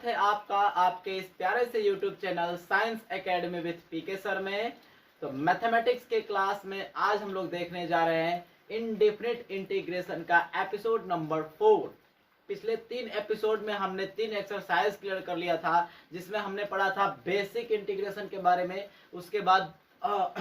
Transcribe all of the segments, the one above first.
है आपका आपके इस प्यारे से YouTube channel science academy with PK sir में। तो मैथमेटिक्स के क्लास में आज हम लोग देखने जा रहे हैं इनडेफिनिट इंटीग्रेशन का एपिसोड नंबर 4। पिछले 3 एपिसोड में हमने 3 एक्सरसाइज क्लियर कर लिया था, जिसमें हमने पढ़ा था बेसिक इंटीग्रेशन के बारे में, उसके बाद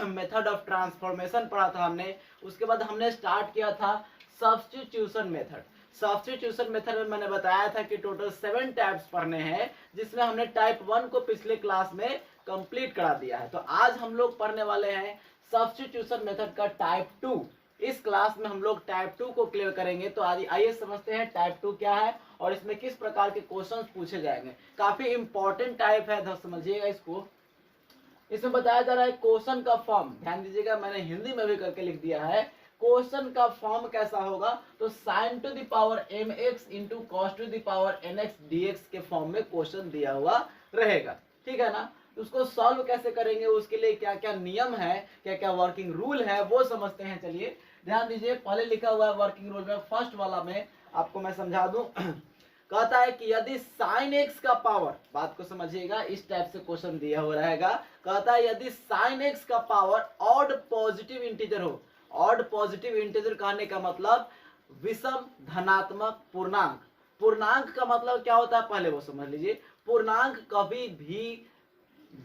मेथड ऑफ ट्रांसफॉर्मेशन पढ़ा था हमने, उसके बाद हमने स्टार्ट किया था सब्स्टिट्यूशन मेथड। सब्स्टिट्यूशन मेथड में मैंने बताया था कि टोटल 7 टाइप्स पढ़ने हैं, जिसमें हमने टाइप 1 को पिछले क्लास में कंप्लीट करा दिया है। तो आज हम लोग पढ़ने वाले हैं सब्स्टिट्यूशन मेथड का टाइप 2। इस क्लास में हम लोग टाइप 2 को क्लियर करेंगे। तो आइए समझते हैं टाइप 2 क्या है और इसमें किस प्रकार के क्वेश्चंस पूछे जाएंगे। काफी इंपॉर्टेंट टाइप है, तो समझिएगा इसको। इसमें बताया जा रहा है क्वेश्चन का फॉर्म, ध्यान दीजिएगा, मैंने हिंदी में भी करके लिख दिया है। क्वेश्चन का फॉर्म कैसा होगा, तो sin to the power mx into cos to the power nx dx के फॉर्म में क्वेश्चन दिया हुआ रहेगा, ठीक है ना। तो उसको सॉल्व कैसे करेंगे, उसके लिए क्या क्या नियम है, क्या क्या वर्किंग रूल है, वो समझते हैं। चलिए ध्यान दीजिए, पहले लिखा हुआ है वर्किंग रूल में, फर्स्ट वाला में आपको मैं समझा दूं। कहता है कि यदि sin x का पावर, बात को समझिएगा, इस टाइप से क्वेश्चन दिया हुआ रहेगा। कहता है यदि sin x का पावर ऑड पॉजिटिव इंटीजर हो। ऑड पॉजिटिव इंटीजर कहने का मतलब विषम धनात्मक पूर्णांक। पूर्णांक का मतलब क्या होता है, पहले वो समझ लीजिए। पूर्णांक कभी भी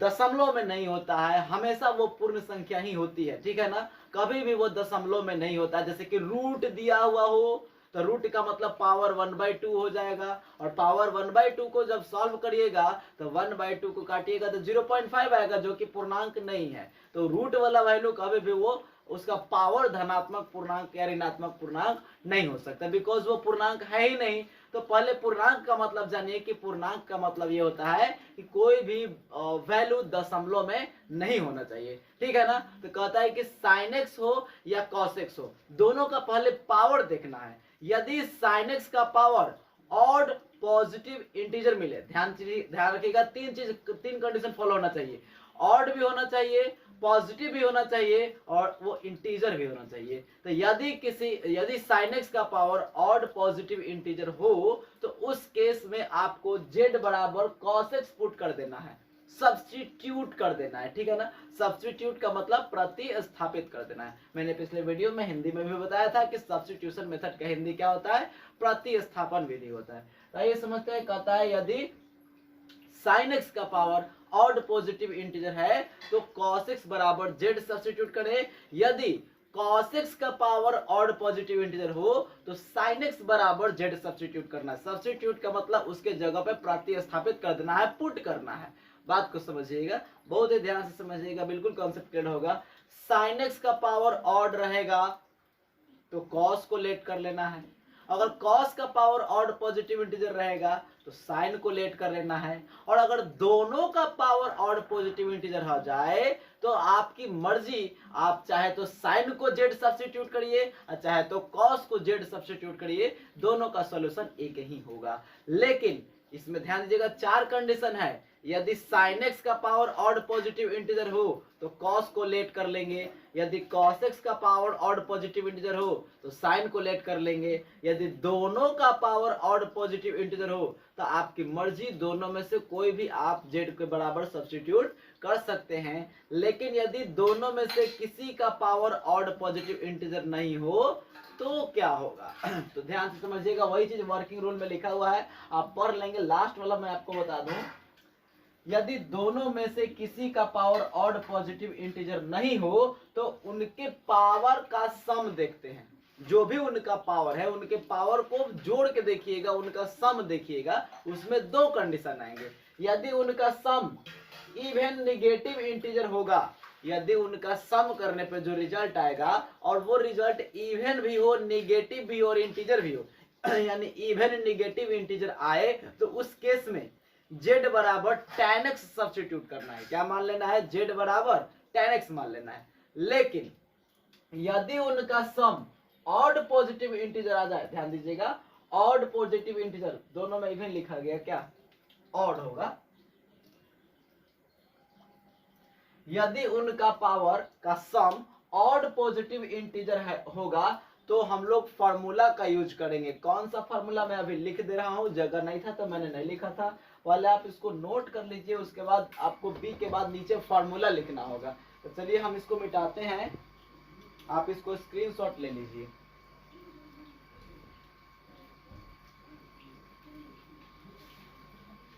दशमलव में नहीं होता है, हमेशा वो पूर्ण संख्या ही होती है, ठीक है ना। कभी भी वो दशमलव में नहीं होता। जैसे कि रूट दिया हुआ हो तो रूट का मतलब पावर 1/2 हो जाएगा, और पावर 1/2 को जब सॉल्व करिएगा तो 1/2 को काटिएगा तो 0.5 आएगा, जो कि पूर्णांक नहीं है। तो रूट वाला वैल्यू कभी भी वो उसका पावर धनात्मक पूर्णांक या ऋणात्मक पूर्णांक नहीं हो सकता, बिकॉज वो पूर्णांक है ही नहीं। तो पहले पूर्णांक का मतलब जानिए कि पूर्णांक का मतलब ये होता है कि कोई भी वैल्यू दशमलव में नहीं होना चाहिए, ठीक है ना। तो कहता है कि sin x हो या cos x हो, दोनों का पहले पावर देखना है। यदि sin x का पावर ऑड पॉजिटिव इंटीजर मिले, ध्यान रखिएगा, तीन कंडीशन फॉलो होना चाहिए। ऑड भी होना चाहिए, पॉजिटिव भी होना चाहिए, और वो इंटीजर भी होना चाहिए। तो यदि sin x का पावर ऑड पॉजिटिव इंटीजर हो तो उस केस में आपको z बराबर cos x पुट कर देना है, सब्स्टिट्यूट कर देना है, ठीक है ना। सब्स्टिट्यूट का मतलब प्रतिस्थापित कर देना है। मैंने पिछले वीडियो में हिंदी में भी बताया था कि सब्स्टिट्यूशन मेथड का हिंदी क्या होता है, प्रतिस्थापन विधि होता है। तो ये समझते हैं। कहता है यदि sin x का पावर ऑड पॉजिटिव इंटीजर है तो cos x बराबर z सब्स्टिट्यूट करें। यदि cos x का पावर ऑड पॉजिटिव इंटीजर हो तो sin x बराबर z सब्स्टिट्यूट करना है। सब्स्टिट्यूट का मतलब उसके जगह पे प्रतिस्थापित कर देना है, पुट करना है। बात को समझिएगा, बहुत ही ध्यान से समझिएगा, बिल्कुल कॉन्सेप्ट क्लियर होगा। sin x का पावर ऑड रहेगा तो cos को लेट कर लेना है। अगर cos का पावर ऑड पॉजिटिव इंटीजर रहेगा तो sin को लेट कर लेना है। और अगर दोनों का पावर ऑड पॉजिटिव इंटीजर हो जाए तो आपकी मर्जी, आप चाहे तो sin को z सब्स्टिट्यूट करिए और चाहे तो cos को z सब्स्टिट्यूट करिए, दोनों का सॉल्यूशन एक ही होगा। लेकिन इसमें ध्यान दीजिएगा, 4 कंडीशन है। यदि sin x का पावर ऑड पॉजिटिव इंटीजर हो तो cos को लेट कर लेंगे। यदि cos x का पावर ऑड पॉजिटिव इंटीजर हो तो sin को लेट कर लेंगे। यदि दोनों का पावर ऑड पॉजिटिव इंटीजर हो तो आपकी मर्जी, दोनों में से कोई भी आप z के बराबर सब्स्टिट्यूट कर सकते हैं। लेकिन यदि दोनों में से किसी का पावर ऑड पॉजिटिव इंटीजर नहीं हो तो क्या होगा, तो ध्यान से समझिएगा। वही चीज वर्किंग रूल में लिखा हुआ है, आप पढ़ लेंगे। लास्ट वाला मैं आपको बता दूं, यदि दोनों में से किसी का पावर ऑड पॉजिटिव इंटीजर नहीं हो तो उनके पावर का सम देखते हैं। जो भी उनका पावर है, उनके पावर को जोड़ के देखिएगा, उनका सम देखिएगा। उसमें 2 कंडीशन आएंगे। यदि उनका सम इवन निगेटिव इंटीजर होगा, यदि उनका सम करने पे जो रिजल्ट आएगा और वो रिजल्ट इवन भी हो, निगेटिव भी हो और इंटीजर भी हो, यानी इवन निगेटिव इंटीजर आए, तो उस केस में z बराबर tan x सब्स्टिट्यूट करना है। क्या मान लेना है, z बराबर tan x मान लेना है। लेकिन यदि उनका सम ऑड पॉजिटिव इंटीजर आ जाए, ध्यान दीजिएगा, ऑड पॉजिटिव इंटीजर, दोनों में इवन लिखा गया, क्या ऑड होगा। यदि उनका पावर का सम ऑड पॉजिटिव इंटीजर होगा तो हम लोग फार्मूला का यूज करेंगे। कौन सा फार्मूला मैं अभी लिख दे रहा हूँ, जगह नहीं था तो मैंने नहीं लिखा था, पहले आप इसको नोट कर लीजिए, उसके बाद आपको बी के बाद नीचे फार्मूला लिखना होगा। तो चलिए हम इसको मिटाते हैं, आप इसको स्क्रीनशॉट ले लीजिए।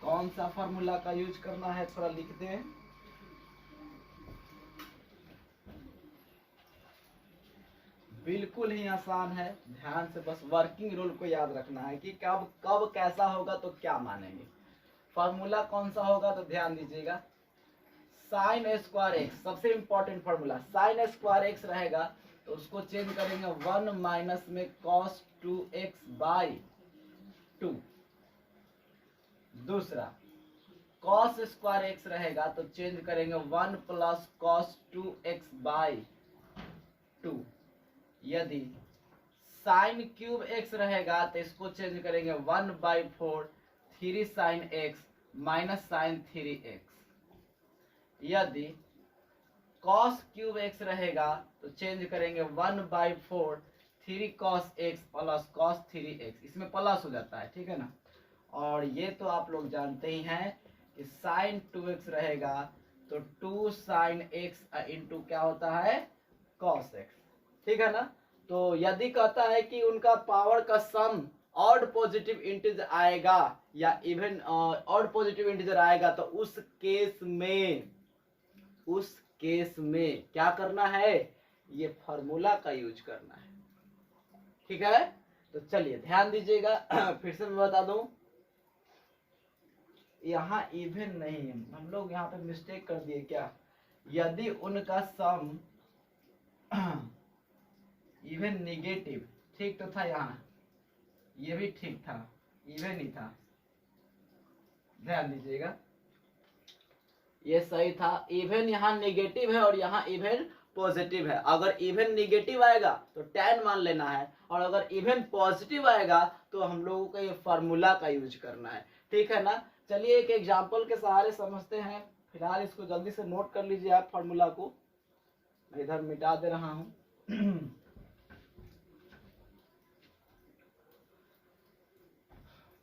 कौन सा फार्मूला का यूज करना है थोड़ा लिख दें। बिल्कुल ही आसान है, ध्यान से बस वर्किंग रूल को याद रखना है कि कब कब कैसा होगा तो क्या मानेंगे। फार्मूला कौन सा होगा तो ध्यान दीजिएगा, साइन स्क्वायर एक्स, सबसे important formula. Sign square x रहेगा तो उसको चेंज करेंगे 1 माइनस में cos 2x बाई 2। दूसरा cos स्क्वायर एक्स रहेगा तो चेंज करेंगे 1 प्लस cos 2x बाई 2। यदि साइन क्यूब एक्स रहेगा तो इसको चेंज करेंगे 1 by 4 3 sine x minus sine 3x। यदि cos क्यूब एक्स रहेगा तो चेंज करेंगे 1 by 4 3 cos x plus cos 3x, इसमें प्लस हो जाता है, ठीक है ना। और ये तो आप लोग जानते ही हैं कि साइन 2x रहेगा तो 2 साइन x इंटू क्या होता है cos x, ठीक है ना। तो यदि कहता है कि उनका पावर का सम ऑड पॉजिटिव इंटीजर आएगा या इवन ऑड पॉजिटिव इंटीजर आएगा तो उस केस में क्या करना है, ये फार्मूला का यूज करना है, ठीक है। तो चलिए ध्यान दीजिएगा, फिर से मैं बता दूं, यहाँ इवन नहीं है, हम लोग यहाँ पे मिस्टेक कर दिए क्या। यदि उनका सम इवन निगेटिव, ठीक तो था, यहाँ ये भी ठीक था, इवन ही था, ध्यान दीजिएगा ये सही था। इवन यहाँ नेगेटिव है और यहाँ इवन पॉजिटिव है। अगर इवन नेगेटिव आएगा तो tan मान लेना है, और अगर इवन पॉजिटिव आएगा तो हम लोगों को ये फार्मूला का यूज करना है, ठीक है ना। चलिए एक एग्जांपल के सहारे समझते हैं। फिलहाल इसको जल्दी से नोट कर लीजिए आप फार्मूला को, मैं इधर मिटा दे रहा हूँ।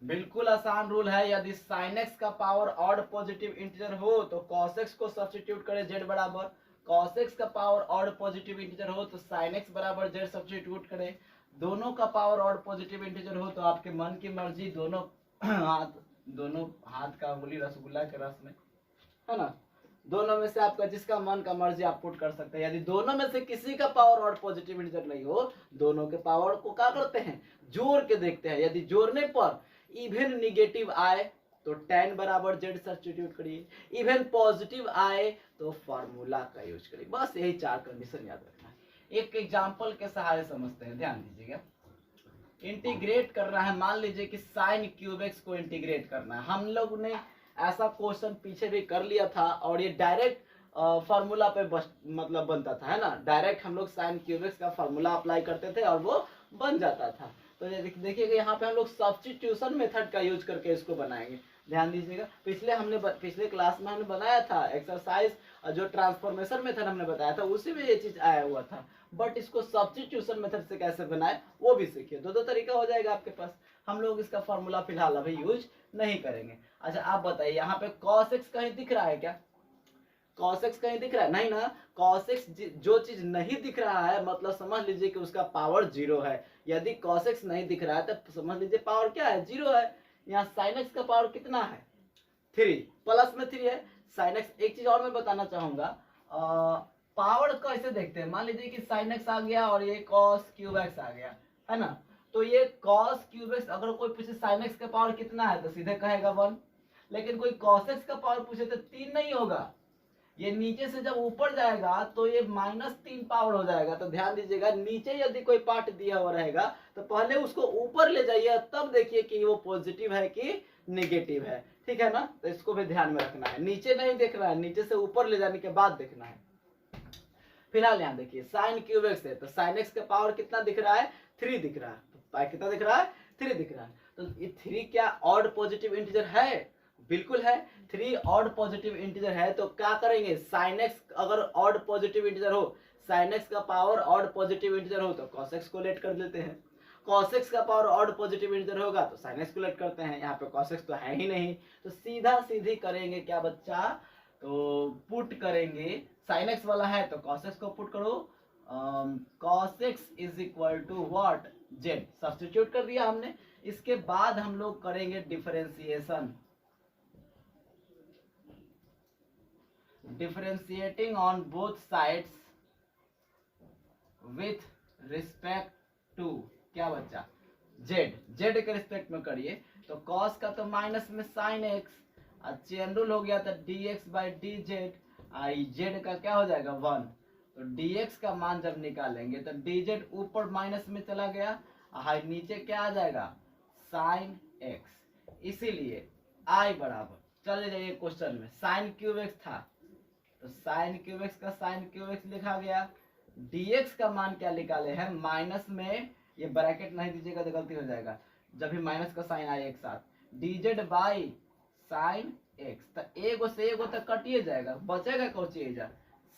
बिल्कुल आसान रूल है, यदि sin x का पावर ऑड पॉजिटिव इंटीजर हो तो cos x को सब्स्टिट्यूट करें z बराबर, cos x का पावर ऑड पॉजिटिव इंटीजर हो तो sin x बराबर z सब्स्टिट्यूट करें। दोनों का पावर ऑड पॉजिटिव इंटीजर हो तो आपके मन की मर्जी, दोनों हाथ का उंगली रसगुल्ला के रस में, है ना। दोनों में से आपका जिसका मन का मर्जी आप पुट कर सकते हैं। यदि दोनों में से किसी का पावर ऑड पॉजिटिव इंटीजर नहीं हो, दोनों के पावर को क्या करते हैं, जोड़ के देखते हैं। यदि जोड़ने पर इवन निगेटिव आए तो tan बराबर z सब्स्टिट्यूट करिए, इवन पॉजिटिव आए तो फार्मूला का यूज करिए। बस यही 4 कंडीशन याद रखना है। एक एग्जांपल के सहारे समझते हैं, ध्यान दीजिएगा। इंटीग्रेट करना है, मान लीजिए कि साइन क्यूब एक्स को इंटीग्रेट करना है। हम लोग ने ऐसा क्वेश्चन पीछे भी कर लिया था और ये डायरेक्ट फार्मूला पे मतलब बनता था, है ना। डायरेक्ट हम लोग साइन क्यूब एक्स का फार्मूला अप्लाई करते थे और वो बन जाता था। तो देखिएगा यहाँ पे हम लोग सब्स्टिट्यूशन मेथड का यूज करके इसको बनाएंगे, ध्यान दीजिएगा। पिछले क्लास में हमने बनाया था एक्सरसाइज, जो ट्रांसफॉर्मेशन मेथड हमने बताया था उसी में ये चीज आया हुआ था। बट इसको सब्स्टिट्यूशन मेथड से कैसे बनाए वो भी सीखिए, दो तरीका हो जाएगा आपके पास। हम लोग इसका फॉर्मूला फिलहाल अभी यूज नहीं करेंगे। अच्छा आप बताइए, यहाँ पे cos x कहीं दिख रहा है क्या, cos x कहीं दिख रहा है, नहीं ना। cos x जो चीज नहीं दिख रहा है मतलब समझ लीजिए कि उसका पावर 0 है। यदि cos x नहीं दिख रहा है तो समझ लीजिए पावर क्या है, 0 है। यहाँ sin x का पावर कितना है, 3, प्लस में 3 है sin x। एक चीज और मैं बताना चाहूंगा, पावर कैसे देखते हैं। मान लीजिए कि sin x आ गया और ये cos क्यूब x आ गया, है ना। तो ये cos क्यूब x, अगर कोई पूछे sin x का पावर कितना है तो सीधे कहेगा 1। लेकिन कोई cos x का पावर पूछे तो 3 नहीं होगा, ये नीचे से जब ऊपर जाएगा तो ये -3 पावर हो जाएगा। तो ध्यान दीजिएगा, नीचे यदि कोई पार्ट दिया हुआ रहेगा तो पहले उसको ऊपर ले जाइए, तब देखिए कि वो पॉजिटिव है कि नेगेटिव है, ठीक है ना। तो इसको भी ध्यान में रखना है, नीचे नहीं देख रहा है, नीचे से ऊपर ले जाने के बाद देखना है। फिलहाल यहाँ देखिए साइन क्यूब एक्स है तो साइन एक्स का पावर कितना दिख रहा है, 3 दिख रहा है। तो कितना दिख रहा है, 3 दिख रहा है। तो ये 3 क्या ऑड पॉजिटिव इंटीजर है, बिल्कुल है। 3 ऑड पॉजिटिव इंटीजर है तो क्या करेंगे, साइन एक्स अगर ऑड पॉजिटिव इंटीजर हो, साइन एक्स का पावर ऑड पॉजिटिव इंटीजर हो तो कॉस एक्स को लेट कर देते हैं, कॉस एक्स का पावर ऑड पॉजिटिव इंटीजर होगा तो साइन एक्स को लेट करते हैं। यहाँ पे कॉस एक्स तो है ही नहीं, तो सीधा सीधी करेंगे क्या बच्चा, तो पुट करेंगे, साइन एक्स वाला है तो कॉस एक्स को पुट करो, cos x is equal to what, z, substitute कर दिया हमने। इसके बाद हम लोग करेंगे differentiation, differentiating on both sides with respect to क्या बच्चा, जेड, जेड के रिस्पेक्ट में करिए। तो कॉस का तो माइनस में साइन एक्स, चेन रूल हो गया तो D x by d z, I Z का क्या हो जाएगा 1, तो dx का मान जब निकालेंगे तो dz ऊपर माइनस में चला गया, हाई नीचे क्या आ जाएगा साइन x, इसीलिए i बराबर, चले जाइए क्वेश्चन में, साइन क्यूब एक्स था तो साइन क्यूब एक्स का साइन क्यूब एक्स लिखा गया, dx का मान क्या निकाले हैं माइनस में, ये ब्रैकेट नहीं दीजिएगा तो गलती हो जाएगा, जब भी माइनस का साइन आए एक साथ, dz बाई साइन एक्स, तो एगो से एगो तक कटिए जाएगा, बचेगा कौन चीज,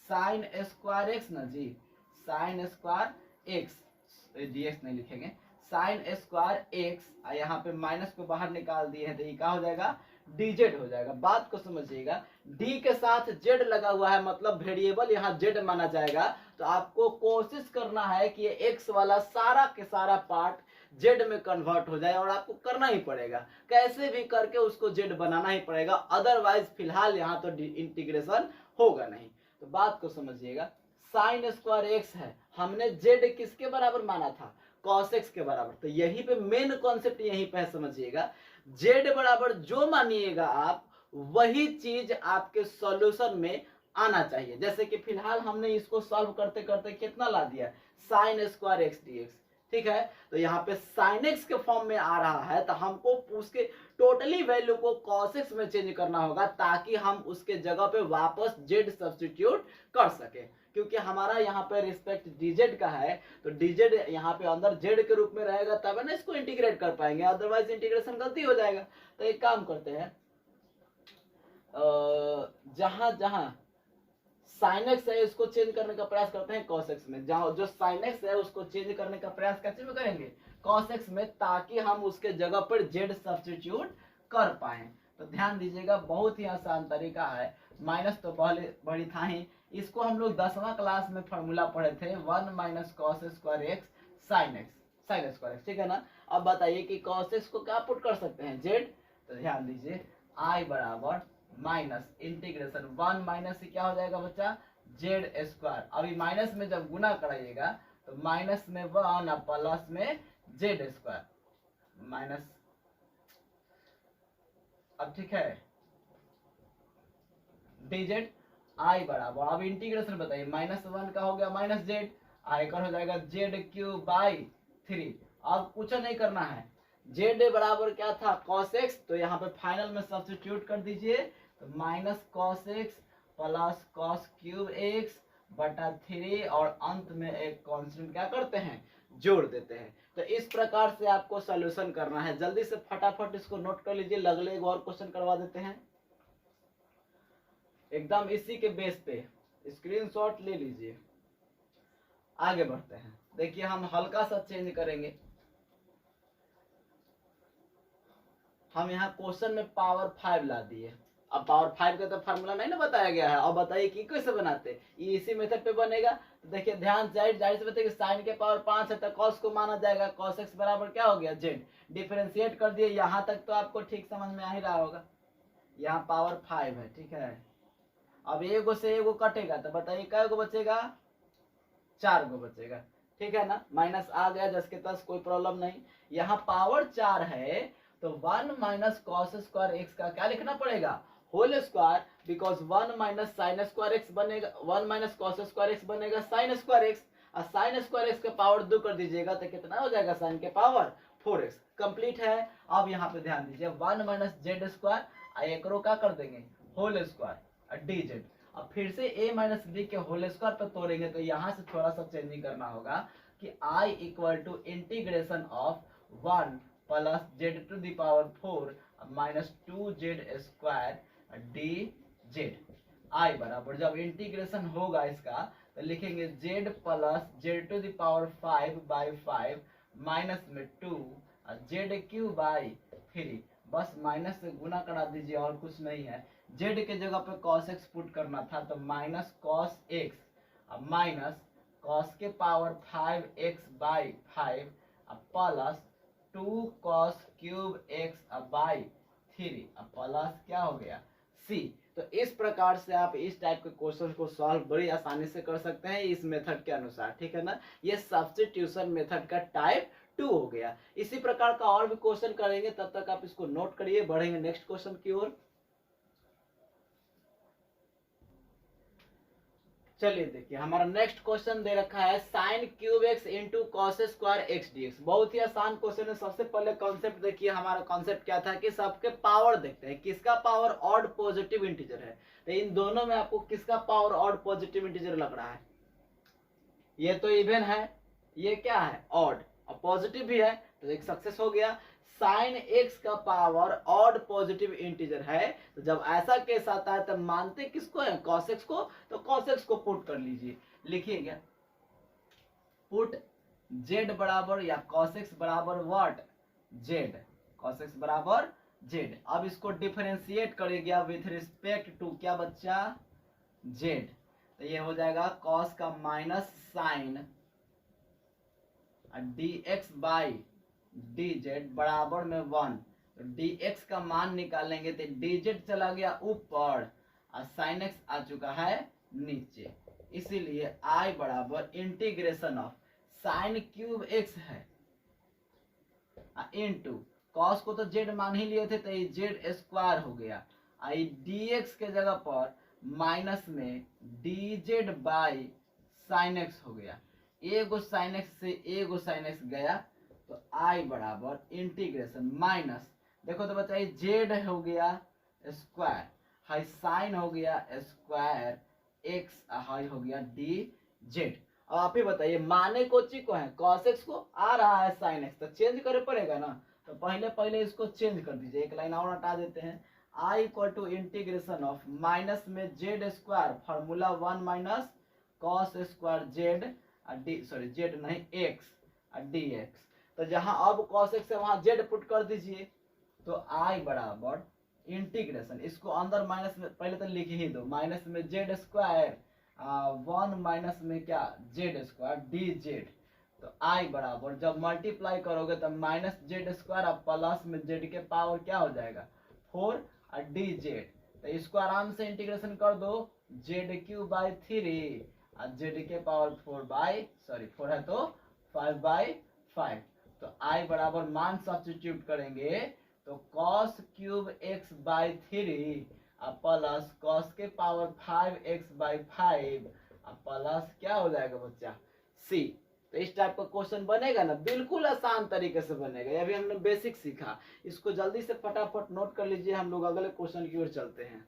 साइन स्क्वायर एक्स ना जी, साइन स्क्वायर एक्स, dx नहीं लिखेंगे, साइन स्क्वायर एक्स, यहाँ पे माइनस को बाहर निकाल दिए हैं तो ये क्या हो जाएगा dz हो जाएगा। बात को समझिएगा, d के साथ z लगा हुआ है मतलब वेरिएबल यहाँ z माना जाएगा, तो आपको कोशिश करना है कि ये x वाला सारा के सारा पार्ट z में कन्वर्ट हो जाए, और आपको करना ही पड़ेगा, कैसे भी करके उसको z बनाना ही पड़ेगा, अदरवाइज फिलहाल यहाँ तो इंटीग्रेशन होगा नहीं। तो बात को समझिएगा, साइन स्क्वायर एक्स है, हमने z किसके बराबर माना था, कॉस एक्स के बराबर, तो यही पे मेन कॉन्सेप्ट यहीं पे समझिएगा, z बराबर जो मानिएगा आप वही चीज आपके सॉल्यूशन में आना चाहिए। जैसे कि फिलहाल हमने इसको सॉल्व करते करते कितना ला दिया, साइन स्क्वायर एक्स dx, ठीक है, तो यहाँ पे साइन एक्स के फॉर्म में आ रहा है तो हमको उसके टोटली वैल्यू को कॉस एक्स में चेंज करना होगा ताकि हम उसके जगह पे वापस z सब्स्टिट्यूट कर सके, क्योंकि हमारा यहाँ पे रिस्पेक्ट dz का है तो dz यहाँ पे अंदर z के रूप में रहेगा तब है ना इसको इंटीग्रेट कर पाएंगे, अदरवाइज इंटीग्रेशन गलती हो जाएगा। तो एक काम करते हैं, जहां जहां साइन एक्स है इसको चेंज करने का प्रयास करते हैं कॉस एक्स में, जहां जो साइन एक्स है उसको चेंज करने का प्रयास कैसे में करेंगे कॉस एक्स में, ताकि हम उसके जगह पर z सब्स्टिट्यूट कर पाए। तो ध्यान दीजिएगा बहुत ही आसान तरीका है, माइनस तो पहले बड़ी था ही, इसको हम लोग 10वां क्लास में फॉर्मूला पढ़े थे 1 minus cos square x sine x, sign square x, ठीक है ना। अब बताइए कि कॉस एक्स को क्या पुट कर सकते हैं z, तो ध्यान दीजिए i बराबर माइनस इंटीग्रेशन 1 माइनस से क्या हो जाएगा बच्चा जेड स्क्वायर, अभी माइनस में जब गुना कराइएगा तो माइनस में 1 और प्लस में जेड स्क्वायर माइनस, अब ठीक है dz i बराबर, अब इंटीग्रेशन बताइए -1 का हो गया माइनस जेड, आई का हो जाएगा जेड क्यूब बाई 3। अब कुछ नहीं करना है, जेड बराबर क्या था कॉस एक्स, तो यहाँ पे फाइनल में सब्स्टिट्यूट कर दीजिए, तो minus cos x plus cos cube x बटा 3 और अंत में एक कांस्टेंट क्या करते हैं जोड़ देते हैं। तो इस प्रकार से आपको सॉल्यूशन करना है, जल्दी से फटाफट इसको नोट कर लीजिए, अगले एक और क्वेश्चन करवा देते हैं एकदम इसी के बेस पे, स्क्रीनशॉट ले लीजिए। आगे बढ़ते हैं, देखिए हम हल्का सा चेंज करेंगे, हम यहाँ क्वेश्चन में पावर 5 ला दिए, अब पावर 5 का तो फार्मूला नहीं ना बताया गया है, अब बताइए कि कैसे बनाते, ये इसी मेथड पे बनेगा। तो देखिए ध्यान जाहिर से बताइए साइन के पावर 5 है तो कॉस को माना जाएगा, कॉस एक्स बराबर क्या हो गया जेड, डिफरेंशिएट कर दिए, यहाँ तक तो आपको ठीक समझ में आ ही रहा होगा, यहाँ पावर 5 है, ठीक है। अब एगो से एगो कटेगा तो बताइए कै गो बचेगा, 4 गो बचेगा, ठीक है ना, माइनस आ गया 10 के 10 कोई प्रॉब्लम नहीं। यहाँ पावर 4 है तो 1 माइनस कॉस स्क्वायर एक्स का क्या लिखना पड़ेगा whole square, because 1 minus sine square x बनेगा, 1 माइनस कॉस स्क्वायर एक्स बनेगा साइन स्क्वायर एक्स, और साइन स्क्वायर एक्स का पावर 2 कर दीजिएगा तो कितना हो जाएगा साइन के पावर 4x, कंप्लीट है। अब यहाँ पे ध्यान दीजिए 1 माइनस जेड स्क्वायर एक क्या कर देंगे होल स्क्वायर डी जेड, अब फिर से a माइनस बी के होल स्क्वायर पर तोड़ेंगे तो यहाँ से थोड़ा सा चेंजिंग करना होगा कि i equal to integration of 1 plus z to the power 4 minus 2 z square d z. I बराबर जब इंटीग्रेशन होगा इसका तो लिखेंगे z plus z to the power 5/5 minus में 2 और जेड क्यू बाई 3। बस माइनस से गुना करा दीजिए और कुछ नहीं है। z के जगह पे cos x पुट करना था तो माइनस cos x अब माइनस cos के पावर 5x/5 अब plus 2 cos cube x by 3 अब प्लस क्या हो गया c। तो इस प्रकार से आप इस टाइप के क्वेश्चन को सॉल्व बड़ी आसानी से कर सकते हैं इस मेथड के अनुसार, ठीक है ना। ये सब्स्टिट्यूशन मेथड का टाइप 2 हो गया। इसी प्रकार का और भी क्वेश्चन करेंगे, तब तक आप इसको नोट करिए। बढ़ेंगे नेक्स्ट क्वेश्चन की ओर। चलिए देखिए हमारा नेक्स्ट क्वेश्चन दे रखा है sign cube x into cos square x d x. बहुत ही आसान क्वेश्चन है। सबसे पहले कॉन्सेप्ट देखिए, हमारा कॉन्सेप्ट क्या था कि सबके पावर देखते हैं, किसका पावर ऑड पॉजिटिव इंटीजर है। तो इन दोनों में आपको किसका पावर ऑड पॉजिटिव इंटीजर लग रहा है? ये तो इवन है, ये क्या है ऑड, और पॉजिटिव भी है, तो एक सक्सेस हो गया। साइन एक्स का पावर ऑड पॉजिटिव इंटीजर है, तो जब ऐसा केस आता है तब मानते किसको है? कॉस एक्स को। तो कॉस एक्स को पुट कर लीजिए, लिखिए क्या पुट जेड बराबर या कॉस एक्स बराबर व्हाट जेड, कॉस एक्स बराबर जेड। अब इसको डिफरेंशिएट करेगा विथ रिस्पेक्ट टू क्या बच्चा जेड, तो ये हो जाएगा कॉस का minus sine d x by d z बराबर में 1। तो डी एक्स का मान निकालेंगे तो डी जेड चला गया ऊपर और साइन एक्स आ चुका है नीचे। इसीलिए आई बराबर integration of sign cube x है इनटू कॉस को तो जेड मान ही लिए थे तो ये जेड स्क्वायर हो गया। आई डी एक्स के जगह पर माइनस में D Z by sine x हो गया। एगो साइन एक्स से एगो साइन एक्स गया तो आई बराबर इंटीग्रेशन माइनस, देखो तो बताइए जेड हो गया स्क्वायर, हाई साइन हो गया स्क्वायर एक्स, हाई हो गया डी जेड। अब आप ही बताइए माने कोची को है कॉस एक्स को, आ रहा है साइन एक्स, तो चेंज करे पड़ेगा ना। तो पहले इसको चेंज कर दीजिए, एक लाइन और हटा देते हैं। I equal to integration of minus में z square formula 1 minus cos square z d sorry z नहीं एक्स डी एक्स। तो जहां अब कॉस एक्स है वहां जेड पुट कर दीजिए। तो आई बराबर इंटीग्रेशन, इसको अंदर माइनस में पहले तो लिख ही दो, माइनस में जेड स्क्वायर 1 माइनस में क्या जेड स्क्वायर डी जेड। तो आई बराबर जब मल्टीप्लाई करोगे तो माइनस जेड स्क्वायर और प्लस में जेड के पावर क्या हो जाएगा 4 और डी जेड। तो इसको आराम से इंटीग्रेशन कर दो जेड क्यू बाई 3 और जेड के पावर 4 है तो 5/5। तो आई बराबर मान सब्स्टिट्यूट करेंगे तो cos cube x by 3 plus cos के पावर 5x/5 प्लस क्या हो जाएगा बच्चा c। तो इस टाइप का क्वेश्चन बनेगा ना, बिल्कुल आसान तरीके से बनेगा। अभी हमने बेसिक सीखा, इसको जल्दी से फटाफट नोट कर लीजिए। हम लोग अगले क्वेश्चन की ओर चलते हैं।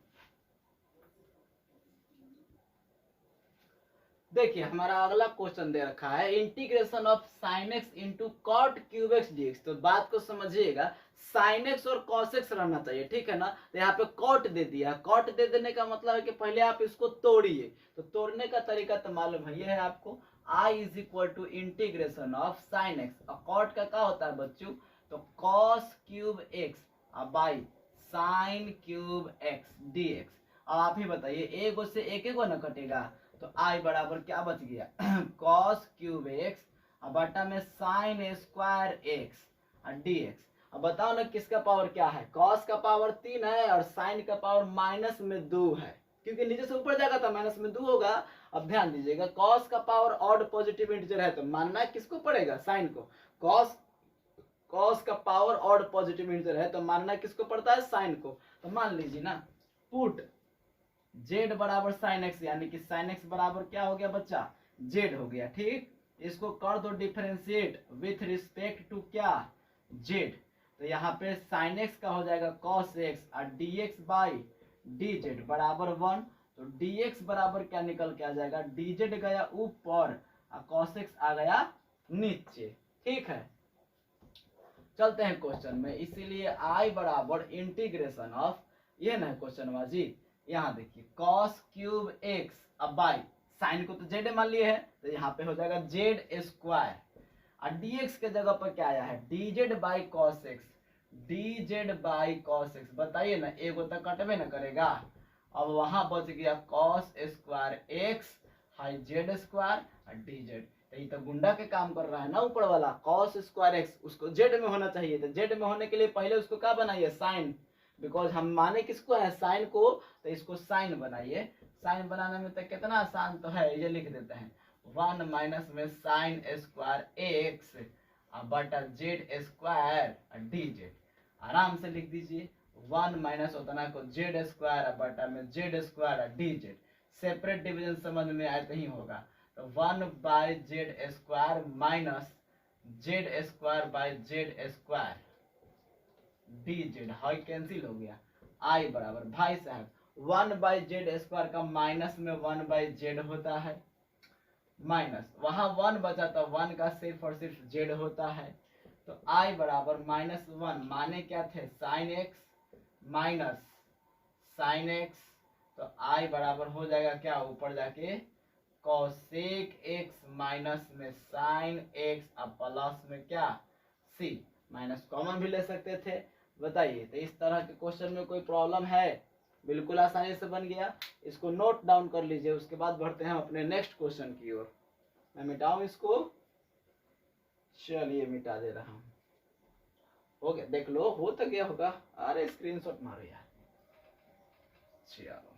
देखिए हमारा अगला क्वेश्चन दे रखा है integration of sine x into cot cube x d x. तो बात को समझिएगा, साइन एक्स और कॉस एक्स रहना चाहिए, ठीक है ना। तो यहाँ पे कॉट दे दिया, कॉट दे देने का मतलब है कि पहले आप इसको तोड़िए। तो तोड़ने का तरीका तो मालूम है, ये है आपको I is equal to integration of sine x. और कॉट का क्या होता है बच्चों, तो cos cube x by sine cube x d x. अब आप ही बताइए एगो से एक ना कटेगा, तो आई बराबर क्या बच गया कॉस क्यूब एक्स बटा में sign square x d x. अब बताओ ना किसका पावर क्या है, कॉस का पावर 3 है और साइन का पावर माइनस में 2 है, क्योंकि नीचे से ऊपर जाएगा तो माइनस में 2 होगा। अब ध्यान दीजिएगा कॉस का पावर ऑड पॉजिटिव इंटीजर है तो मानना किसको पड़ेगा साइन को। कॉस का पावर ऑड पॉजिटिव इंटीजर है तो मानना किसको पड़ता है साइन को। तो मान लीजिए ना पुट जेड बराबर साइन एक्स, यानी कि साइन एक्स बराबर क्या हो गया बच्चा जेड हो गया, ठीक। इसको कर दो डिफरेंशिएट विथ रिस्पेक्ट टू क्या जेड। तो यहाँ पे साइन एक्स का हो जाएगा कॉस एक्स और D x by d z बराबर 1। तो डी एक्स बराबर क्या निकल के आ जाएगा, डी जेड गया ऊपर और कॉस एक्स आ गया नीचे, ठीक है। चलते हैं क्वेश्चन में। इसीलिए आई बराबर इंटीग्रेशन ऑफ, ये ना क्वेश्चन बाजी, यहाँ देखिए कॉस क्यूब एक्स, अब बाई साइन को तो जेड मान लिए है तो यहाँ पे हो जाएगा जेड स्क्वायर, और dx के जगह पर क्या आया है dz by cos x, dz by cos x. बताइए ना, एगो तक कटवे ना करेगा। अब वहां बच गया cos square x high Z square और dz। तो ये तो गुंडा के काम कर रहा है ना ऊपर वाला, कॉस स्क्वायर एक्स उसको जेड में होना चाहिए, तो जेड में होने के लिए पहले उसको क्या बनाइए साइन, बिकॉज हम माने किसको है साइन को, तो इसको साइन बनाइए। साइन बनाने में तो कितना आसान तो है, ये लिख देते हैं 1 माइनस में साइन स्क्वायर एक्स बटा जेड स्क्वायर डी जेड। आराम से लिख दीजिए 1 माइनस उतना को जेड स्क्वायर बटा में z square d z. Separate division समझ में आए तो ही होगा, तो 1 by z square minus z square by z square d z, हाई कैंसिल हो गया। आई बराबर भाई साहब 1 बाई जेड स्क्वायर का माइनस में 1 बाई जेड होता है, माइनस वहां 1 बचा तो 1 का सिर्फ और सिर्फ जेड होता है। तो आई बराबर -1 माने क्या थे sign x minus sine x, तो आई बराबर हो जाएगा क्या ऊपर जाके कॉसेक एक्स माइनस में साइन एक्स अब प्लस में क्या सी, माइनस कॉमन भी ले सकते थे। बताइए तो इस तरह के क्वेश्चन में कोई प्रॉब्लम है? बिल्कुल आसानी से बन गया, इसको नोट डाउन कर लीजिए। उसके बाद बढ़ते हैं हम अपने नेक्स्ट क्वेश्चन की ओर। मैं मिटाऊं इसको, चलिए मिटा दे रहा हूं। हो गया, देख लो हो तो गया होगा। अरे स्क्रीनशॉट मारो यार। चलो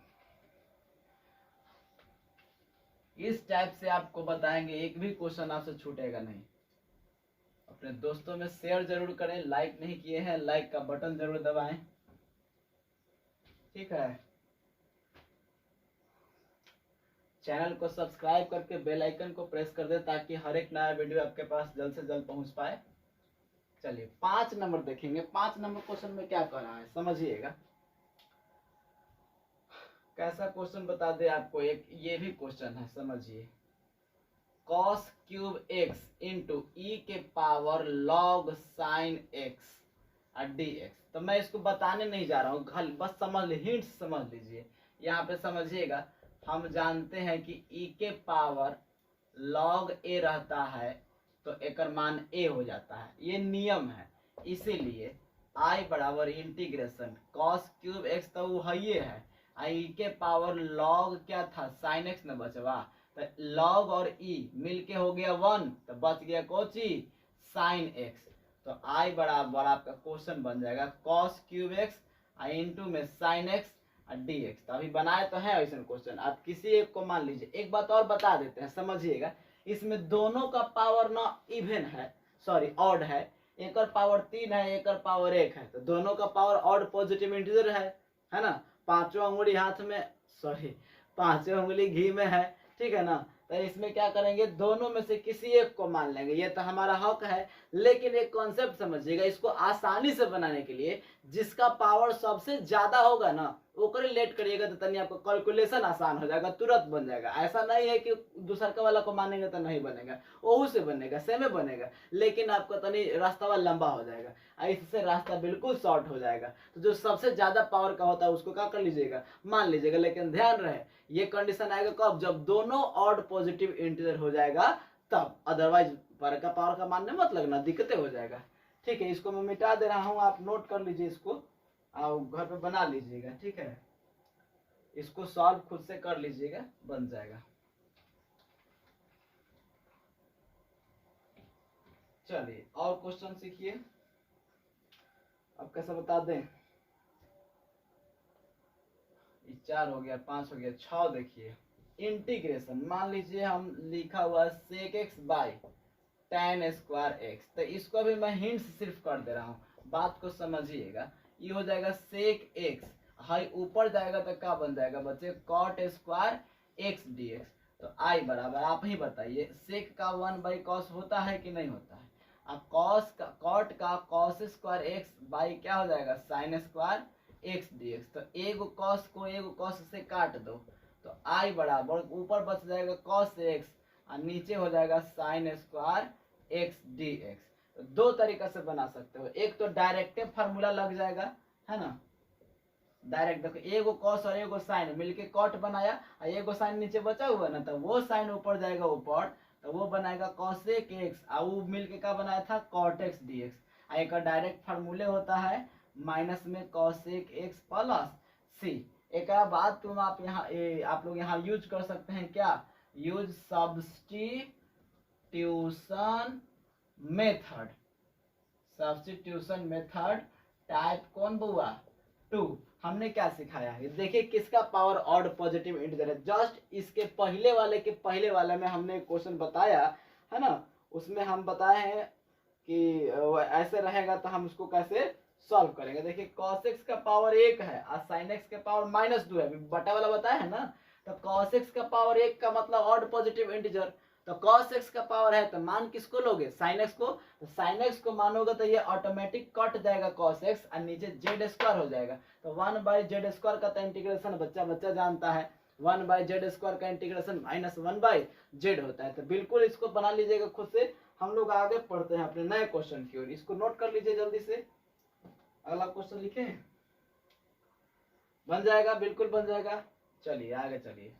इस टाइप से आपको बताएंगे, एक भी क्वेश्चन आपसे छूटेगा नहीं। अपने दोस्तों में शेयर जरूर करें, लाइक नहीं किए हैं लाइक का बटन जरूर दबाएं, ठीक है। चैनल को सब्सक्राइब करके बेल आइकन को प्रेस कर दे ताकि हर एक नया वीडियो आपके पास जल्द से जल्द पहुंच पाए। चलिए 5 नंबर देखेंगे। 5 नंबर क्वेश्चन में क्या कर रहा है समझिएगा। कैसा क्वेश्चन बता दे आपको, एक ये भी क्वेश्चन है समझिए। cos क्यूब एक्स इंटू ई के पावर log साइन एक्स और डी एक्स। तो मैं इसको बताने नहीं जा रहा हूँ, बस समझ हिंट समझ लीजिए। यहाँ पे समझिएगा, हम जानते हैं कि e के पावर log a रहता है तो एक मान a हो जाता है, ये नियम है। इसीलिए i बराबर इंटीग्रेशन cos क्यूब एक्स तो वो है, i के पावर log क्या था साइन एक्स न बचवा, तो log और e मिलके हो गया 1, तो बच गया कोची साइन एक्स। तो i बराबर आपका क्वेश्चन बन जाएगा cos क्यूब एक्स इंटू में साइन एक्स और डी एक्स। तो अभी बनाए तो है ऐसा क्वेश्चन, आप किसी एक को मान लीजिए। एक बात और बता देते हैं समझिएगा, इसमें दोनों का पावर ना इवन है, सॉरी ऑड है। एक का पावर 3 है, एक का पावर 1 है, तो दोनों का पावर ऑड पॉजिटिव इंटीजर है ना। पांचों अंगुली हाथ में, सॉरी पांचों अंगुली घी में है, ठीक है ना। तो इसमें क्या करेंगे, दोनों में से किसी एक को मान लेंगे, ये तो हमारा हक है। लेकिन एक कॉन्सेप्ट समझिएगा, इसको आसानी से बनाने के लिए जिसका पावर सबसे ज्यादा होगा ना वो लेट करिएगा, तो तनी आपको कैलकुलेशन आसान हो जाएगा, तुरंत बन जाएगा। ऐसा नहीं है कि दूसर का वाला को मानेंगे तो नहीं बनेगा, वही से बनेगा, सेमे बनेगा, लेकिन आपका तनी रास्ता लंबा हो जाएगा, इससे रास्ता बिल्कुल शॉर्ट हो जाएगा। तो जो सबसे ज्यादा पावर का होता है उसको क्या कर लीजिएगा, मान लीजिएगा। लेकिन ध्यान रहे ये कंडीशन आएगा कब, जब दोनों ऑड पॉजिटिव इंटीजर हो जाएगा तब, अदरवाइज पर का पावर का मानने मत लगना, दिक्कतें हो जाएगा। ठीक है, इसको मैं मिटा दे रहा हूं, आप नोट कर लीजिए, इसको आप घर पे बना लीजिएगा, ठीक है। इसको सॉल्व खुद से कर लीजिएगा, बन जाएगा। चलिए और क्वेश्चन सीखिए। अब कैसे बता दें, 4 हो गया, 5 हो गया, 6 देखिए। इंटीग्रेशन मान लीजिए हम लिखा हुआ sec x by tan square x, तो इसको भी मैं हिंट सिर्फ कर दे रहा हूँ, बात को समझिएगा। ये हो जाएगा सेक एक्स, हाई ऊपर जाएगा तो क्या बन जाएगा बच्चे cot square x d x. तो आई बराबर आप ही बताइए, सेक का 1 बाई कॉस होता है कि नहीं होता है। अब कॉस का कॉट का कॉस स्क्वायर एक्स बाई क्या हो जाएगा sign square x d x. तो एगो कॉस को एगो कॉस से काट दो, तो आई बराबर ऊपर बच जाएगा कॉस एक्स और नीचे हो जाएगा sign square x d x. तो दो तरीका से बना सकते हो, एक तो डायरेक्ट फार्मूला लग जाएगा है ना, डायरेक्ट देखो, एगो कॉस और एगो साइन मिलके कॉट बनाया और एगो साइन नीचे बचा हुआ ना, तो वो साइन ऊपर जाएगा ऊपर, तो वो बनाएगा कॉसेक एक्स, और वो मिलके क्या बनाया था कॉट एक्स डी एक्स। एक डायरेक्ट फार्मूले होता है माइनस में कॉसेक एक्स प्लस सी। एक बात तुम आप यहाँ आप लोग यहाँ यूज कर सकते हैं, क्या use substitution method. Substitution method type कौन बुआ 2। हमने क्या सिखाया है देखिए, किसका पावर ऑड पॉजिटिव इंटीजर है। जस्ट इसके पहले वाले में हमने क्वेश्चन बताया है ना, उसमें हम बताए हैं कि ऐसे रहेगा तो हम उसको कैसे सॉल्व करेंगे। देखिए cos x का पावर 1 है और sin x का पावर -2 है, बटा वाला बताया है ना। तो cos x का पावर 1 का मतलब ऑड पॉजिटिव इंटीजर, तो cos x का पावर है तो मान किसको लोगे sin x को, तो sin x को मानोगे तो ये ऑटोमेटिक कट जाएगा cos x और नीचे z स्क्वायर हो जाएगा। तो 1/z स्क्वायर का तो इंटीग्रेशन बच्चा जानता है, 1/z स्क्वायर का इंटीग्रेशन -1/z होता है। तो बिल्कुल इसको बना लीजिएगा खुद से। हम लोग आगे पढ़ते हैं अपने नए क्वेश्चन की ओर, इसको नोट कर लीजिए जल्दी से। अगला क्वेश्चन लिखे, बन जाएगा, बिल्कुल बन जाएगा। चलिए आगे चलिए।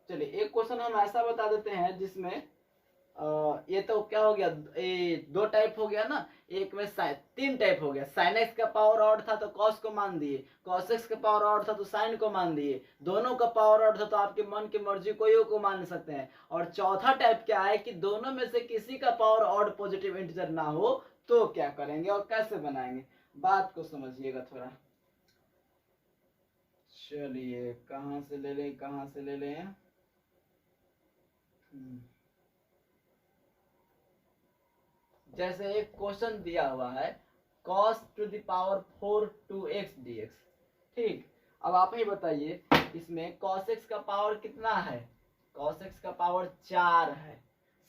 चलिए एक क्वेश्चन हम ऐसा बता देते हैं जिसमें ये तो क्या हो गया, ये 2 टाइप हो गया ना, एक में 3 टाइप हो गया। साइन एक्स का पावर ऑड था तो कॉस को मान दिए, कॉस एक्स का पावर ऑड था तो साइन को मान दिए, दोनों का पावर ऑड था तो आपके मन की मर्जी कोई को मान सकते हैं। और चौथा टाइप क्या है कि दोनों में से किसी का पावर ऑड पॉजिटिव इंटीजर ना हो तो क्या करेंगे और कैसे बनाएंगे, बात को समझिएगा थोड़ा। चलिए कहाँ से ले लें। जैसे एक क्वेश्चन दिया हुआ है cos to the power 4 2x dx, ठीक। अब आप ही बताइए इसमें cos x का पावर कितना है, cos x का पावर 4 है,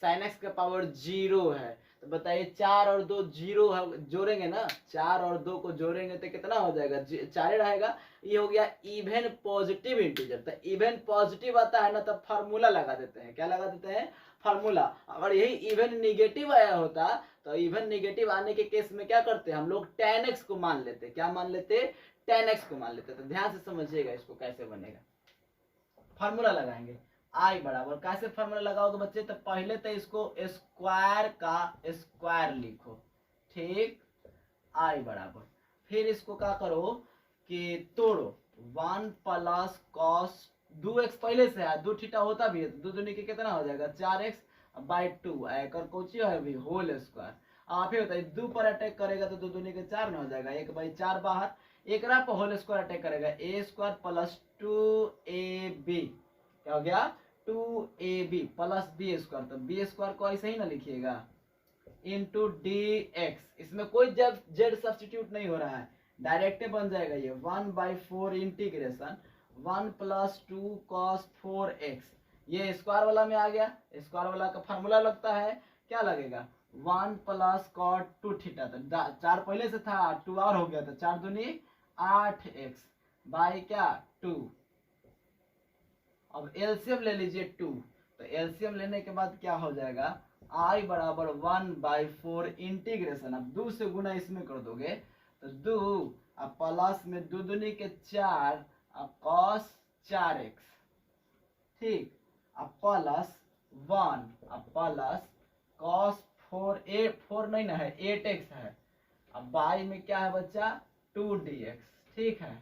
sin x का पावर 0 है। तो बताइए 4 और 2 0 जोड़ेंगे ना, 4 और 2 को जोड़ेंगे तो कितना हो जाएगा, 4 रहेगा। ये हो गया इवन पॉजिटिव इंटीजर। तो इवन पॉजिटिव आता है ना, तब फार्मूला लगा देते हैं, क्या लगा देते हैं फार्मूला। अगर यही इवन निगेटिव आया होता तो इवन निगेटिव आने के केस में क्या करते हम लोग tan x को मान लेते, क्या मान लेते tan x को मान लेते। तो ध्यान से समझिएगा इसको कैसे बनेगा, फार्मूला लगाएंगे i बराबर, कैसे फार्मूला लगाओगे बच्चे, तो पहले तो इसको स्क्वायर का स्क्वायर लिखो, ठीक, i बराबर, फिर इसको क्या करो कि तोड़ो, 1 प्लस cos 2x पहले से है, 2 थीटा होता भी है तो 2 दूनी के कितना हो जाएगा 4x बाई 2 आकर कोची है भी होल स्क्वायर। आप ही बताइए 2 पर अटैक करेगा तो 2 दूनी के 4 में हो जाएगा, 1/4 बाहर, एक पर होल स्क्वायर अटैक करेगा a स्क्वायर प्लस 2ab, क्या हो गया 2ab प्लस b स्क्वायर, तो b स्क्वायर को ऐसे ही ना लिखिएगा इंटू dx, इसमें कोई जब z सब्स्टिट्यूट नहीं हो रहा है, डायरेक्ट बन जाएगा ये 1/4 इंटीग्रेशन 1 प्लस 2 cos 4x, ये स्क्वायर वाला में आ गया, स्क्वायर वाला का फार्मूला लगता है, क्या लगेगा 1 प्लस cot 2 थीटा, तो 4 पहले से था 2 और हो गया, तो 4 दूनी 8x बाई क्या 2। अब एलसीएम ले लीजिए 2, तो एलसीएम लेने के बाद क्या हो जाएगा i बराबर 1/4 इंटीग्रेशन, अब 2 से गुना इसमें कर दोगे तो 2 अब प्लस में 2 दूनी के 4 अब cos 4x, ठीक, अब प्लस 1 अब प्लस cos 4 नहीं ना है 8x है, अब बाई में क्या है बच्चा 2dx, ठीक है।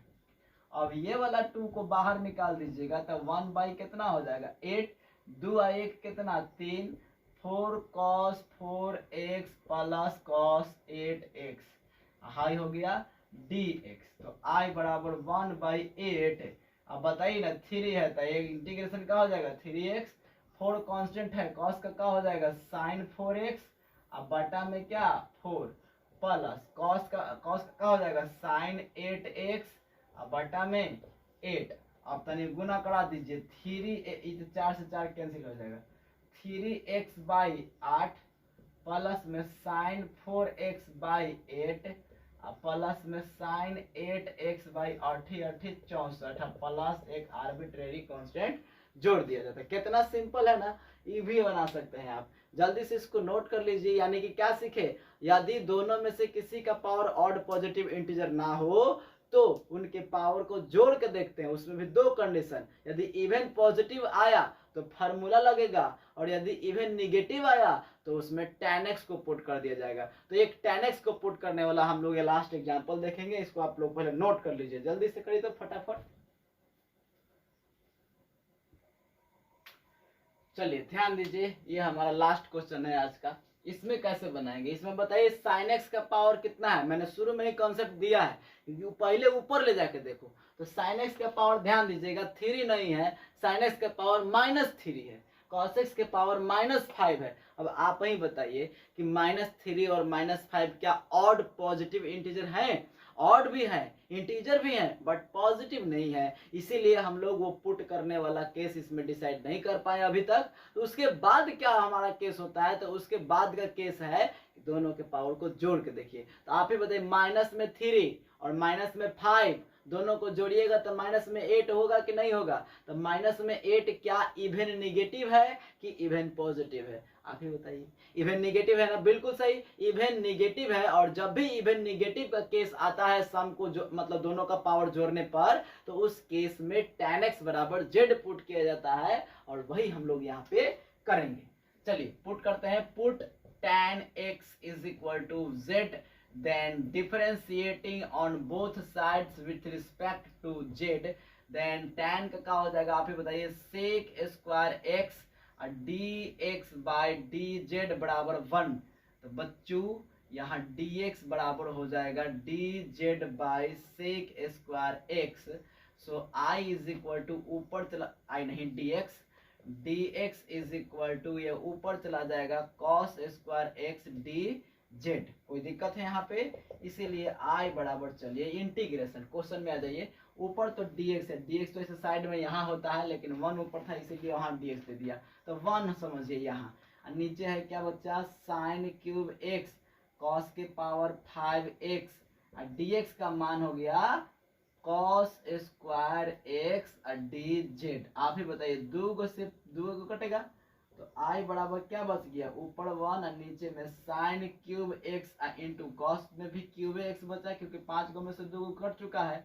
अब ये वाला 2 को बाहर निकाल दीजिएगा तो 1 बाई कितना हो जाएगा 8, 2 1 कितना 3, 4 cos 4x plus cos 8x, high हो गया dx, तो i बराबर 1/8। अब बताइए ना 3 है तो एक इंटीग्रेशन क्या हो जाएगा 3x, 4 कांस्टेंट है, cos का क्या हो जाएगा sin 4x, अब बटा में क्या 4 प्लस cos का क्या हो जाएगा sin 8x, अब बटा में 8, अब तनी गुना करा दीजिए 3 4 से 4 कैंसिल हो जाएगा 3x बाई 8 प्लस में sin 4x बाई 8 प्लस में sin 8x बाई 8 64 प्लस एक आर्बिट्रेरी कांस्टेंट जोड़ दिया जाता है। कितना सिंपल है ना, ये भी बना सकते हैं आप। जल्दी से इसको नोट कर लीजिए। यानी कि क्या सीखे, यदि दोनों में से किसी का पावर ऑड पॉजिटिव इंटीजर ना हो तो उनके पावर को जोड़ के देखते हैं। उसमें भी दो कंडीशन, यदि इवन पॉजिटिव आया तो फार्मूला लगेगा, और यदि इवन निगेटिव आया तो उसमें tan x को पुट कर दिया जाएगा। तो एक tan x को पुट करने वाला हम लोग ये लास्ट एग्जांपल देखेंगे। इसको आप लोग पहले नोट कर लीजिए, जल्दी से करिए तो फटाफट। चलिए ध्यान दीजिए, ये हमारा लास्ट क्वेश्चन है आज का। इसमें कैसे बनाएंगे, इसमें बताइए sin x का पावर कितना है। मैंने शुरू में ही कॉन्सेप्ट दिया है, क्योंकि पहले ऊपर ले जाके देखो। तो sin x का पावर ध्यान दीजिएगा 3 नहीं है, sin x का पावर -3 है, cos x के पावर -5 है। अब आप ही बताइए कि -3 और -5 क्या ऑड पॉजिटिव इंटीजर हैं? ऑड भी है, इंटीजर भी है, बट पॉजिटिव नहीं है। इसीलिए हम लोग वो पुट करने वाला केस इसमें डिसाइड नहीं कर पाए अभी तक। तो उसके बाद क्या हमारा केस होता है, तो उसके बाद का केस है कि दोनों के पावर को जोड़ के देखिए। तो आप ही बताइए, -3 और -5 दोनों को जोड़िएगा तो -8 होगा कि नहीं होगा? तो -8 क्या इवन निगेटिव है कि इवन पॉजिटिव है? आप ही बताइए। इवन निगेटिव है ना, बिल्कुल सही, इवन निगेटिव है। और जब भी इवन निगेटिव का केस आता है सम को जो मतलब दोनों का पावर जोड़ने पर, तो उस केस में tan x बराबर z पुट किया जाता है, और वही हम लोग यहाँ पे करेंगे। चलिए पुट करते हैं। Put tan x is equal to z, then differentiating on both sides with respect to z, then tan का क्या हो जाएगा आप ही बताइए, sec square x dx by dz बराबर 1। तो बच्चों यहाँ dx बराबर हो जाएगा dz by sec square x। So I is equal to ऊपर चला, I नहीं dx इज इक्वल टू ये ऊपर चला जाएगा cos स्क्वायर x dz। कोई दिक्कत है यहाँ पे? इसीलिए I बराबर, चलिए इंटीग्रेशन क्वेश्चन में आ जाइए। ऊपर तो dx है, dx तो इस साइड में यहाँ होता है, लेकिन 1 ऊपर था इसीलिए वहाँ dx दे दिया, तो 1 समझिए यहाँ। नीचे है क्या बच्चा, साइन क्यूब x cos के पावर 5x, dx का मान हो गया cos स्क्वायर x dz। आप ही बताइए, दो को कटेगा तो I बराबर क्या बच गया, ऊपर 1 और नीचे में sine cube x into cos में भी क्यूब x बचा, क्योंकि 5 को में से 2 को कट चुका है,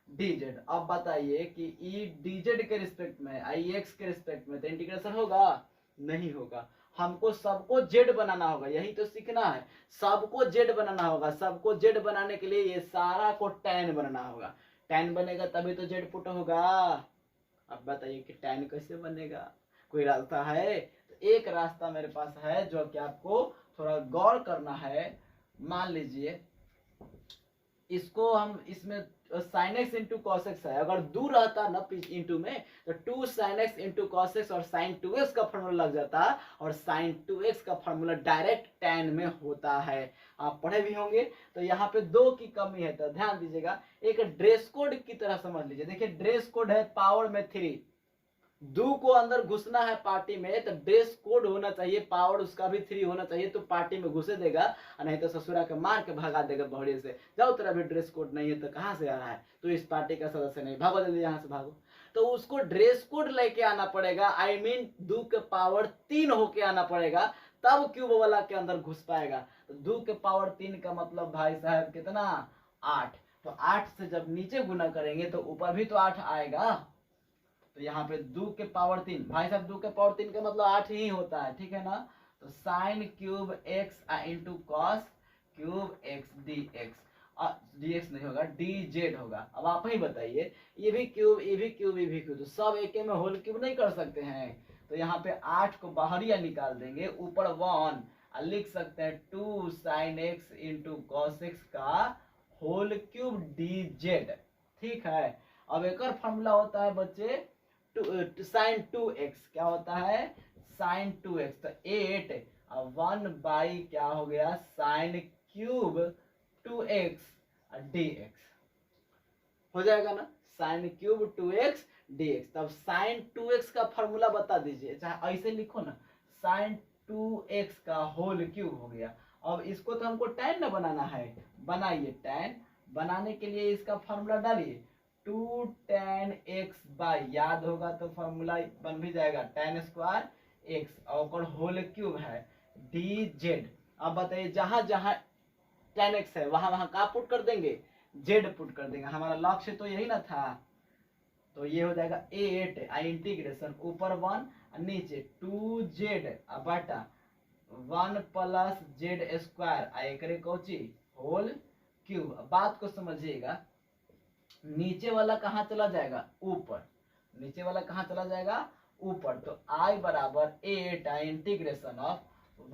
dz। अब बताइए कि ई dz के रिस्पेक्ट में ix के रिस्पेक्ट में तो इंटीग्रेशन होगा? नहीं होगा। हमको सबको z बनाना होगा, यही तो सीखना है। सबको z बनाना होगा। सबको z बनाने के लिए ये सारा को tan बनाना होगा। tan बनेगा तभी तो z पुट होगा। अब बताइए कि tan कैसे बनेगा, कोई रास्ता है? तो एक रास्ता मेरे पास है जो कि आपको थोड़ा गौर करना है। मान लीजिए इसको हम, इसमें sin x into cos x है, अगर दूर रहता ना इंटू में तो 2 sin x into cos x और sin 2x का फॉर्मूला लग जाता, और sin 2x का फॉर्मूला डायरेक्ट tan में होता है। आप पढ़े भी होंगे। तो यहाँ पे 2 की कमी है, तो ध्यान दीजिएगा। एक ड्रेस कोड की तरह समझ लीजिए। देखिए ड्रेस कोड है पावर में 3, दू को अंदर घुसना है पार्टी में, तो ड्रेस कोड होना चाहिए, पावर उसका भी 3 होना चाहिए, तो पार्टी में घुसे देगा, नहीं तो ससुरा के मार के भगा देगा बहरे से। जाओ तेरा भी ड्रेस कोड नहीं है तो कहाँ से आ रहा है, तो इस पार्टी का सदस्य नहीं, भागो जल्दी यहाँ से भागो। तो उसको ड्रेस कोड लेके आना पड़ेगा, आई मीन 2 के पावर 3 होके आना पड़ेगा, तब क्यूब वाला के अंदर घुस पाएगा। तो 2 के पावर 3 का मतलब भाई साहब कितना, 8। तो 8 से जब नीचे गुना करेंगे तो ऊपर भी तो 8 आएगा। तो यहाँ पे 2 के पावर 3, भाई साहब 2 के पावर 3 का मतलब 8 ही होता है, ठीक है ना? तो sign cube x into cos cube x dx, dx नहीं होगा dz होगा। अब आप ही बताइए, ये भी क्यूब, ये भी क्यूब, ये भी क्यूब, तो सब एक में होल क्यूब नहीं कर सकते हैं। तो यहाँ पे 8 को बाहरिया निकाल देंगे, ऊपर 1, लिख सकते हैं 2 sign x into cos x का होल क्यूब dz, ठीक है। अब एक और फॉर्मूला होता है बच्चे, साइन 2x, क्या होता है, साइन 2x, तो 8 और 1 बाई क्या हो गया, साइन क्यूब 2x dx हो जाएगा ना, साइन क्यूब 2x dx। तब साइन 2x का फॉर्मूला बता दीजिए, चाहे ऐसे लिखो ना, साइन 2x का होल क्यूब हो गया। अब इसको तो हमको tan ना बनाना है, बनाइए tan। बनाने के लिए इसका फॉर्मूला डालिए, 2 tan x बाई, याद होगा तो फॉर्मूला बन भी जाएगा tan स्क्वायर x और होल क्यूब है dz। अब बताइए जहां जहां tan x है वहां वहां का पुट कर देंगे, z पुट कर देंगे, हमारा लक्ष्य तो यही ना था। तो ये हो जाएगा 8 इंटीग्रेशन ऊपर 1 नीचे 2z बटा 1 प्लस जेड स्क्वायर एकरे कोची होल क्यूब। बात को समझिएगा, नीचे वाला कहाँ चला जाएगा ऊपर, नीचे वाला कहाँ चला जाएगा ऊपर। तो i बराबर 8 integration of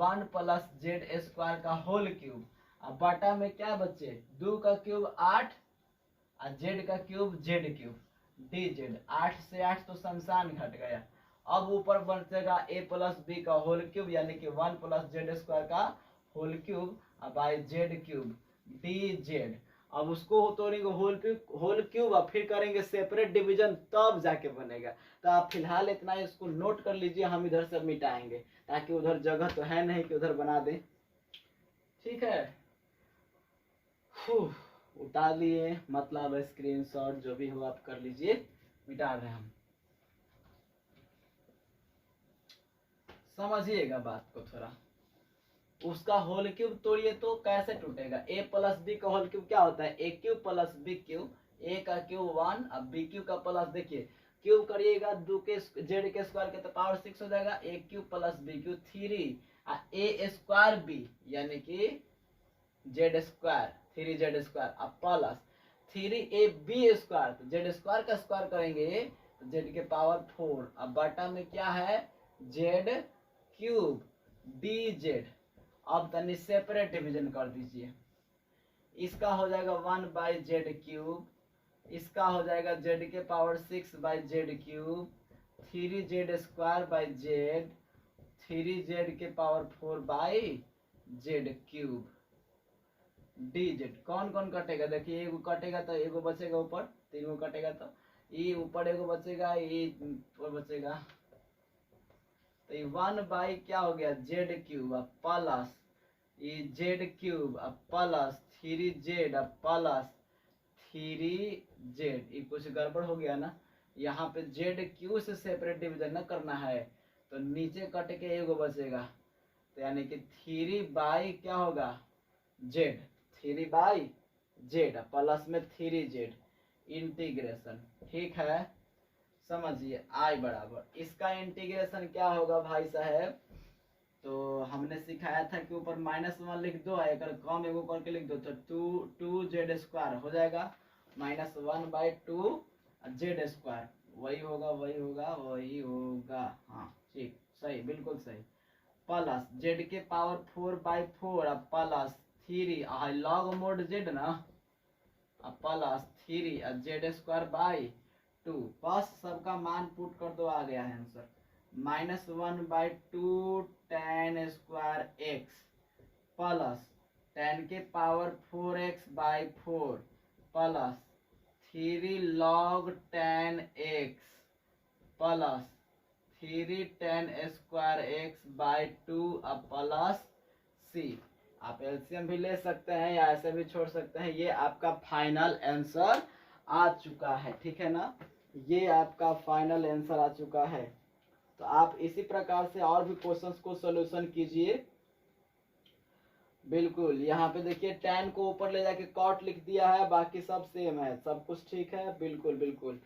1 plus z square का होल क्यूब। अब बटा में क्या बचे 2 का क्यूब 8 और जेड का क्यूब जेड क्यूब dz। 8 से 8 तो शमशान घट गया। अब ऊपर बचेगा a प्लस बी का होल क्यूब यानी कि 1 प्लस जेड स्क्वायर का whole cube by z cube dz। अब उसको तोड़ेंगे होल क्यूब और फिर करेंगे सेपरेट डिवीजन तब जाके बनेगा। तो आप फिलहाल इतना इसको नोट कर लीजिए, हम इधर से मिटाएंगे ताकि उधर जगह तो है नहीं कि उधर बना दें। ठीक है, उतार लिए, मतलब स्क्रीनशॉट जो भी हो आप कर लीजिए, मिटा रहे हैं हम। समझिएगा बात को थोड़ा, उसका होल क्यूब तोड़िए तो कैसे टूटेगा। a प्लस बी का होल क्यूब क्या होता है a cube plus b cube, a का क्यूब 1 अब b क्यूब का प्लस देखिए क्यूब करिएगा 2 के जेड के स्क्वायर के तो पावर 6 हो जाएगा, a cube plus b cube 3 a square b यानी कि जेड स्क्वायर 3z स्क्वायर अब प्लस 3ab स्क्वायर, तो जेड स्क्वायर का स्क्वायर करेंगे तो जेड के पावर 4 अब बटा में क्या है जेड क्यूब dz। अब तनी सेपरेट डिवीजन कर दीजिए, इसका हो जाएगा 1 बाई जेड क्यूब, इसका हो जाएगा जेड के power 6 by z cube 3z square by Z 3z के power 4 by z cube dz। कौन कौन कटेगा देखिए, एगो कटेगा तो एगो बचेगा ऊपर, 3 गो कटेगा तो ये ऊपर एगो बचेगा, ये ऊपर बचेगा, तो ये 1 बाई क्या हो गया जेड क्यूब अब प्लस ये जेड क्यूब अब प्लस 3z अब प्लस 3z। ये कुछ गड़बड़ हो गया ना, यहाँ पे जेड क्यू से सेपरेट डिवीजन न करना है तो नीचे कट के एगो बचेगा, तो यानी कि 3 बाई क्या होगा जेड 3 बाई जेड प्लस में 3z इंटीग्रेशन। ठीक है, समझिए i बराबर इसका इंटीग्रेशन क्या होगा भाई साहब, तो हमने सिखाया था कि ऊपर -1 लिख दो, अगर कम एगो करके लिख दो तो 2z स्क्वायर हो जाएगा -1 बाई 2 जेड स्क्वायर, वही होगा वही होगा वही होगा। हाँ ठीक सही बिल्कुल सही, प्लस जेड के पावर 4 बाई 4 अब प्लस 3 लॉग मोड जेड ना अब प्लस 3 जेड स्क्वायर बाई 2 बस सबका मान पुट कर दो, आ गया है answer -1 by 2 tan square x plus tan के power 4x by 4 plus 3 log tan x plus 3 tan square x by 2 अब प्लस c। आप एलसीएम भी ले सकते हैं या ऐसे भी छोड़ सकते हैं, ये आपका फाइनल आंसर आ चुका है। ठीक है ना, ये आपका फाइनल आंसर आ चुका है। तो आप इसी प्रकार से और भी क्वेश्चंस को सॉल्यूशन कीजिए। बिल्कुल यहाँ पे देखिए tan को ऊपर ले जाके cot लिख दिया है, बाकी सब सेम है, सब कुछ ठीक है। बिल्कुल बिल्कुल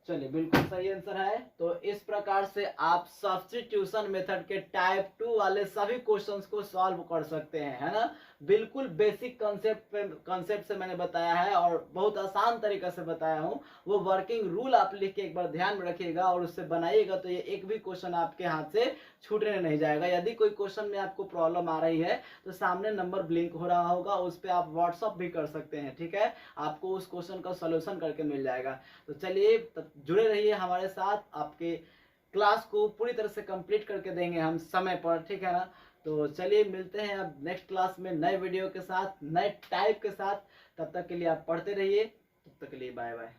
चलिए बिल्कुल सही आंसर है। तो इस प्रकार से आप सब्स्टिट्यूशन मेथड के टाइप 2 वाले सभी क्वेश्चंस को सॉल्व कर सकते हैं, है ना। बिल्कुल बेसिक कंसेप्ट से मैंने बताया है और बहुत आसान तरीका से बताया हूँ। वो वर्किंग रूल आप लिख के एक बार ध्यान में रखिएगा और उससे बनाइएगा तो ये एक भी क्वेश्चन आपके हाथ से छूटने नहीं जाएगा। यदि कोई क्वेश्चन में आपको प्रॉब्लम आ रही है तो सामने नंबर ब्लिंक हो रहा होगा, उस पर आप व्हाट्सअप भी कर सकते हैं। ठीक है, आपको उस क्वेश्चन का सोल्यूशन करके मिल जाएगा। तो चलिए जुड़े रहिए हमारे साथ, आपके क्लास को पूरी तरह से कंप्लीट करके देंगे हम समय पर। ठीक है ना, तो चलिए मिलते हैं अब नेक्स्ट क्लास में नए वीडियो के साथ, नए टाइप के साथ। तब तक के लिए आप पढ़ते रहिए, तब तक के लिए बाय बाय।